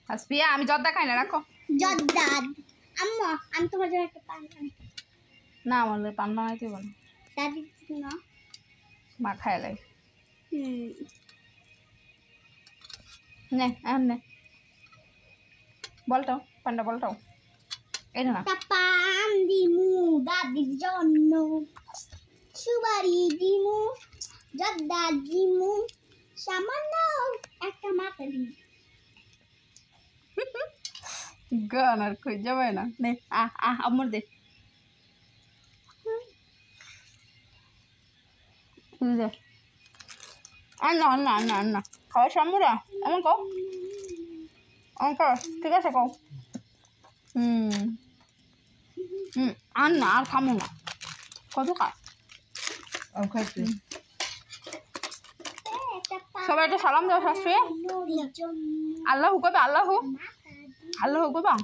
হাসপিয়া আমি জর্দা খাই না, রাখো। জর্দা আম্মা আমি তোমার জন্য একটা পান বানাই। না আমার পান বানাইতে বলো। দাদি না মা খায় লাই। হুম নে এখন নে বলটাও পান্ডা বলটাও এই না পান দিমু দাদির জন্য সুবারি দিমু জর্দা দিমু সামান্য একটা মাথা দিমু গান আর কই যাবে না। নে আমার দে দে আন্না আন্না আন্না আন্না খাওয়া সামুরা এমন কও কও ঠিক আছে কও। আন্না আর খামো না কত খা খাইছি। সবাই একটা সালাম দাও শাশুড়ি। আল্লাহ কইবা আল্লাহ আল্লাহ কইবা।